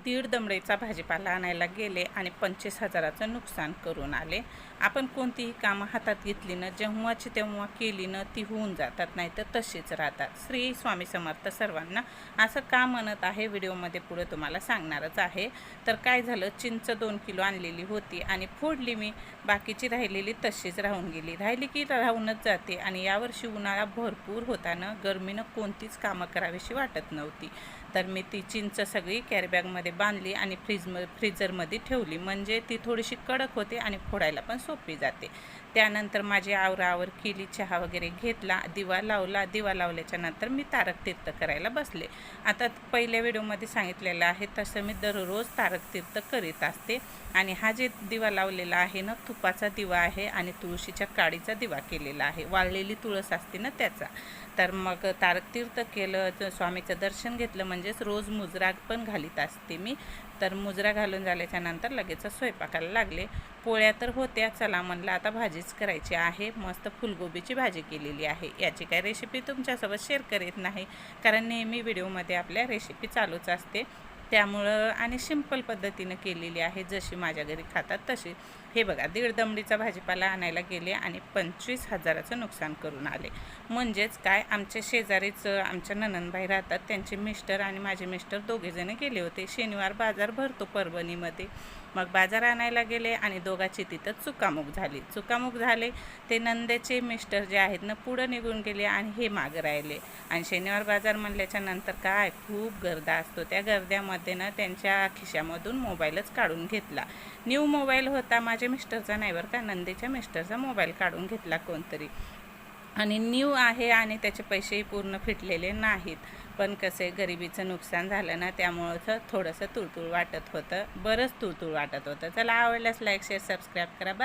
दीड दमडीचा भाजीपाला आणायला गेले आणि 25,000चं नुकसान करून आले। आपण कोणतीही कामं हातात घेतली ना, जेव्हाची तेव्हा केली ना, ती होऊन जातात, नाही तर तशीच राहतात। श्री स्वामी समर्थ सर्वांना। असं का म्हणत आहे व्हिडिओमध्ये पुढे तुम्हाला सांगणारच आहे। तर काय झालं, चिंच 2 किलो आणलेली होती आणि फोडली मी, बाकीची राहिलेली तशीच राहून गेली। राहिली की राहूनच जाते आणि यावर्षी उन्हाळा भरपूर होता ना, गरमीनं कोणतीच कामं करावीशी वाटत नव्हती। तर मी ती चिंच सगळी कॅरीबॅगमध्ये बांधली आणि फ्रीजरमध्ये ठेवली, म्हणजे ती थोडीशी कडक होते आणि फोडायला पण सोपी जाते। त्यानंतर माझी आवराआवर केली, चहा वगैरे घेतला, दिवा लावला। दिवा लावल्याच्या नंतर मी तारक तीर्थ करायला बसले। आता पहिल्या व्हिडिओमध्ये सांगितलेलं आहे तसं मी दररोज तारक तीर्थ करीत असते। आणि हा जे दिवा लावलेला आहे ना, तुपाचा दिवा आहे आणि तुळशीच्या काडीचा दिवा केलेला आहे, वाळलेली तुळस असते ना त्याचा। तर मग तारक तीर्थ केलं, तर स्वामीचं दर्शन घेतलं, म्हणजेच रोज मुजरा पण घालीत असते मी। तर मुजरा घालून झाल्याच्या नंतर लगेच स्वयंपाकाला लागले। पोळ्या तर होत्या, चला म्हणलं आता भाजीच करायची आहे। मस्त फुलगोबीची भाजी केलेली आहे। याची काय रेसिपी तुमच्यासोबत शेअर करीत नाही, कारण नेहमी व्हिडिओमध्ये आपल्या रेसिपी चालूच असते, त्यामुळं आणि सिंपल पद्धतीनं केलेली आहे, जशी माझ्या घरी खातात तशी। हे बघा, दीड दमडीचा भाजीपाला आणायला गेले आणि 25,000चं नुकसान करून आले। म्हणजेच काय, आमच्या शेजारीच आमच्या ननंदबाई राहतात, त्यांचे मिस्टर आणि माझे मिस्टर दोघेजण गेले होते। शनिवार बाजार भरतो परभणीमध्ये, मग बाजार आणायला गेले आणि दोघांची तिथं चुकामुक झाले। ते नंदेचे मिस्टर जे आहेत ना, पुढं निघून गेले आणि हे मागं राहिले। आणि शनिवार बाजार म्हणल्याच्या नंतर काय खूप गर्दा असतो, त्या गर्द्यामध्ये ना त्यांच्या खिशामधून मोबाईलच काढून घेतला। न्यू मोबाईल होता, माझ्या मिस्टरचा नाही बरं का, नंदेच्या मिस्टरचा मोबाईल काढून घेतला कोणतरी, आणि न्यू आहे आणि त्याचे पैसेही पूर्ण फिटलेले नाहीत। पण कसे गरिबीचं नुकसान झालं ना, त्यामुळं थोडंसं तुळतुळ वाटत होतं, बरंच तुळतुळ वाटत होतं। चला, आवडल्यास लाईक शेअर सबस्क्राईब करा, बाय।